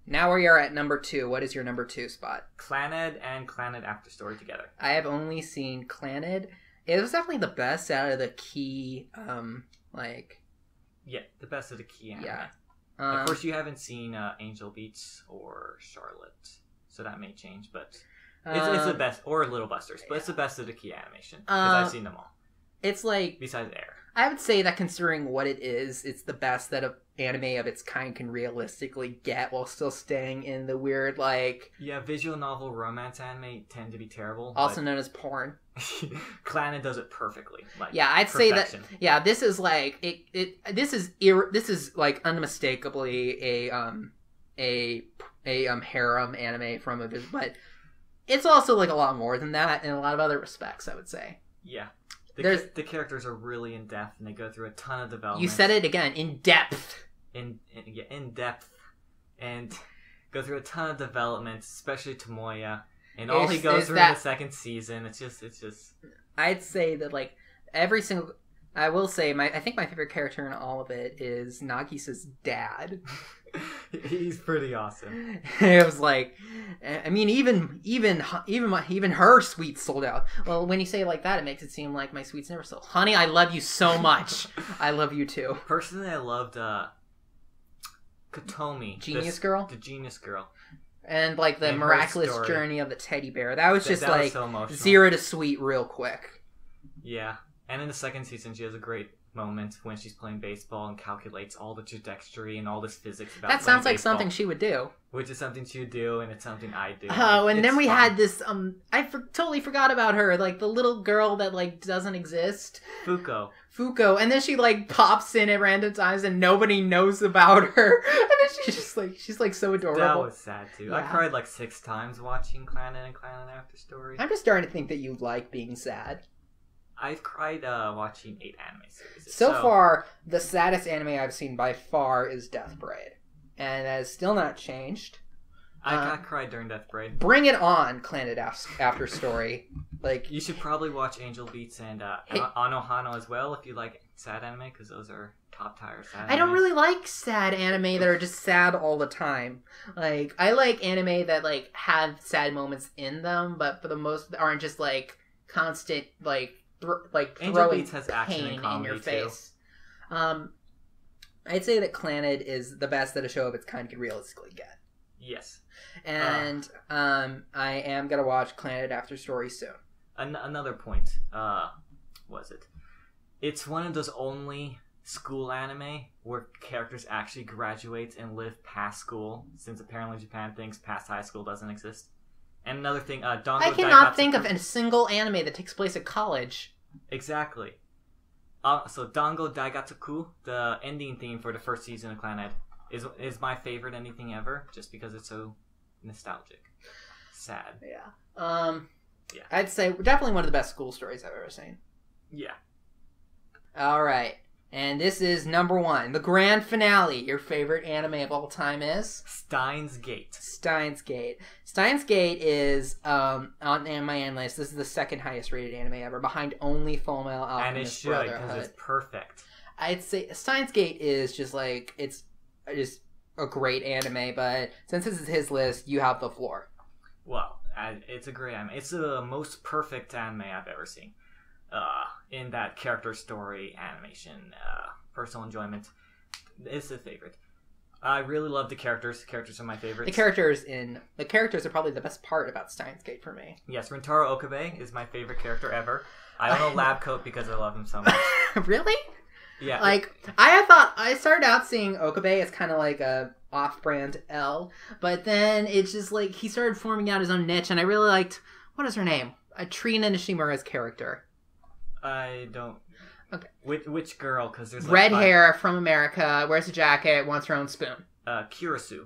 Now we are at number 2. What is your number 2 spot? Clannad and Clannad After Story together. I have only seen Clannad. It was definitely the best out of the key, Yeah, the best of the key anime. Yeah. Of course, you haven't seen Angel Beats or Charlotte, so that may change, but it's the best, or Little Busters, but it's the best of the key animation, because I've seen them all. It's like... Besides Air. I would say that considering what it is, it's the best that an anime of its kind can realistically get while still staying in the weird, Yeah, visual novel romance anime tend to be terrible. Also known as porn. Clannad does it perfectly. Yeah, I'd say that. Yeah, this is this is like unmistakably a harem anime from a but it's also like a lot more than that in a lot of other respects, I would say. Yeah. The characters are really in depth, and they go through a ton of development. You said it again, in depth. In depth, and go through a ton of development, especially Tomoya, and all he goes through in the second season. It's just. I'd say that every single. I will say I think my favorite character in all of it is Nagisa's dad. He's pretty awesome. It was even her sweets sold out. Well, when you say it like that, it makes it seem like my sweets never sold. Honey, I love you so much. I love you too. Personally, I loved Kotomi, Genius Girl, the Genius Girl, and the miraculous journey of the teddy bear. That was just was so 0 to sweet real quick. Yeah, and in the second season, she has a great moment when she's playing baseball and calculates all the trajectory and all this physics about that sounds like baseball, something she would do. Which is something she would do, and it's something I do. Oh, and then we had this totally forgot about her, the little girl that doesn't exist, Fuko, and then she pops in at random times and nobody knows about her, and then she's so adorable. That was sad too. Yeah. I cried 6 times watching Clannad and Clannad After Story. I'm just starting to think that you like being sad. I've cried watching 8 anime series. So far, the saddest anime I've seen by far is Death Braid. And that has still not changed. I got cried during Death Braid. Bring it on, Clannad After Story. You should probably watch Angel Beats and Anohano as well if you like sad anime, because those are top tier sad anime. I don't really like sad anime that are just sad all the time. I like anime that have sad moments in them, but for the most aren't just constant Angel throwing Beats has action and pain comedy in your face. I'd say that Clannad is the best that a show of its kind could realistically get. Yes. And I am going to watch Clannad After Story soon. Another point, was it? It's one of those only school anime where characters actually graduate and live past school, since apparently Japan thinks past high school doesn't exist. And another thing, Dango I cannot think of a single anime that takes place at college. Exactly. So Dango Daigatsuku, the ending theme for the first season of Clannad, is my favorite anything ever, just because it's so nostalgic. Sad. Yeah. I'd say definitely one of the best school stories I've ever seen. Yeah. Alright. And this is number 1. The grand finale. Your favorite anime of all time is? Steins Gate. Steins Gate. Steins Gate is, on my end list, this is the second highest rated anime ever, behind only Fullmetal Alchemist And it should, because it's perfect. I'd say Steins Gate is just it's just a great anime, but since this is his list, you have the floor. Well, it's a great anime. It's the most perfect anime I've ever seen. In that character story, animation, personal enjoyment, it's a favorite. I really love the characters. The characters are my favorites. The characters are probably the best part about Steins Gate for me. Yes, Rentaro Okabe is my favorite character ever. I own a lab coat because I love him so much. Really? Yeah. I started out seeing Okabe as kind of like a off-brand L, but then it's just he started forming out his own niche, and I really liked, what is her name? Trina Nishimura's character. I don't. Okay. Which girl? Because there's red hair from America, wears a jacket, wants her own spoon. Kirisu.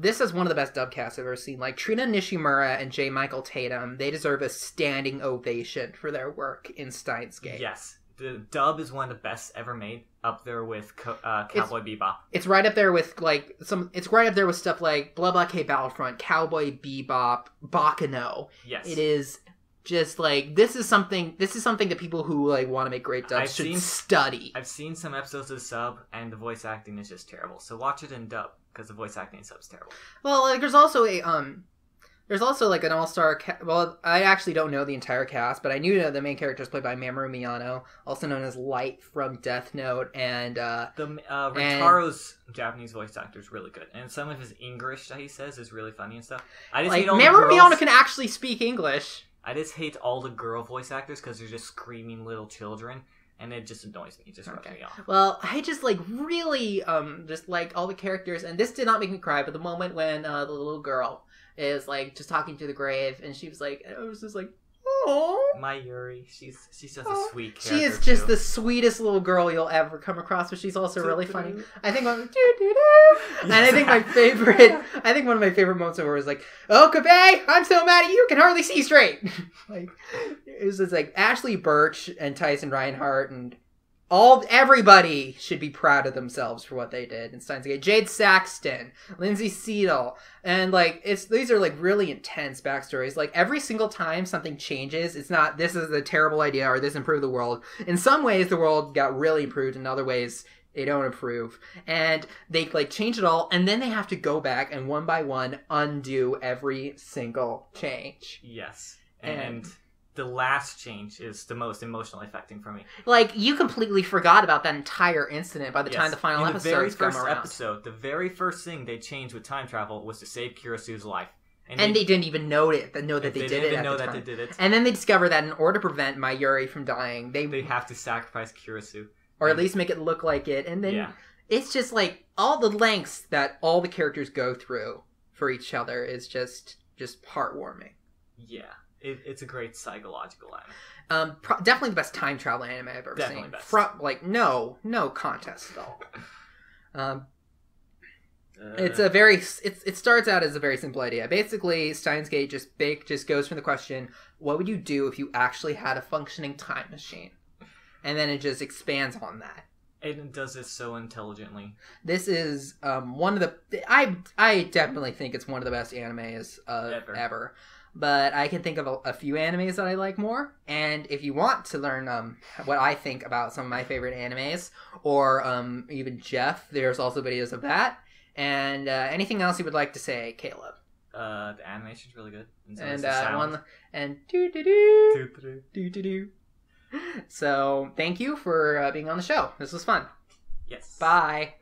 This is one of the best dub casts I've ever seen. Trina Nishimura and J. Michael Tatum, they deserve a standing ovation for their work in Steins Gate. Yes. The dub is one of the best ever made, up there with Cowboy Bebop. It's right up there with It's right up there with stuff like Blah Blah K Battlefront, Cowboy Bebop, Baccano. Yes. It is just this is something that people who want to make great dubs should study. I've seen some episodes of the sub, and the voice acting is just terrible. So watch it in dub. because the voice acting sub's terrible. Well, like, there's also like an all-star well, I actually don't know the entire cast, but I knew that the main character is played by Mamoru Miyano, also known as Light from Death Note, and Ritaro's Japanese voice actor is really good, and some of his English that he says is really funny and stuff. I just like, hate all Mamoru the girls. Miyano can actually speak English. I just hate all the girl voice actors because they're just screaming little children, and it just annoys me. It just rubs me off. Well, I just like really just like all the characters, and this did not make me cry, but the moment when the little girl is like just talking to the grave, and she was like, I was just like, oh, my Yuri, she's just a sweet character. She is just the sweetest little girl you'll ever come across, but she's also really funny. I think and I think one of my favorite moments of her was like, Okabe, I'm so mad at you, can hardly see straight. Like, it was just like Ashley Birch and Tyson Reinhardt and everybody should be proud of themselves for what they did in Steins Gate. Jade Saxton, Lindsay Seedle, and like these are like really intense backstories. Like every single time something changes, it's not this is a terrible idea or this improved the world. In some ways the world got really improved, in other ways they don't improve. And they like change it all, and then they have to go back and one by one undo every single change. Yes. And the last change is the most emotionally affecting for me. Like, you completely forgot about that entire incident by the time the final episode come around. The very first thing they changed with time travel was to save Kirisu's life. And they didn't even know that they did it. And then they discover that in order to prevent Mayuri from dying, they have to sacrifice Kirisu. Or at least make it look like it. And then it's just like all the lengths that all the characters go through for each other is just heartwarming. Yeah. It's a great psychological anime. Definitely the best time travel anime I've ever definitely seen. Best. Like no contest at all. It starts out as a very simple idea. Basically, Steins Gate just goes from the question, what would you do if you actually had a functioning time machine? And then it just expands on that. And it does this so intelligently. This is one of the I definitely think it's one of the best animes ever. But I can think of a few animes that I like more. And if you want to learn what I think about some of my favorite animes, or even Jeff, there's also videos of that. And anything else you would like to say, Caleb? The animation's really good. And do. So thank you for being on the show. This was fun. Yes. Bye.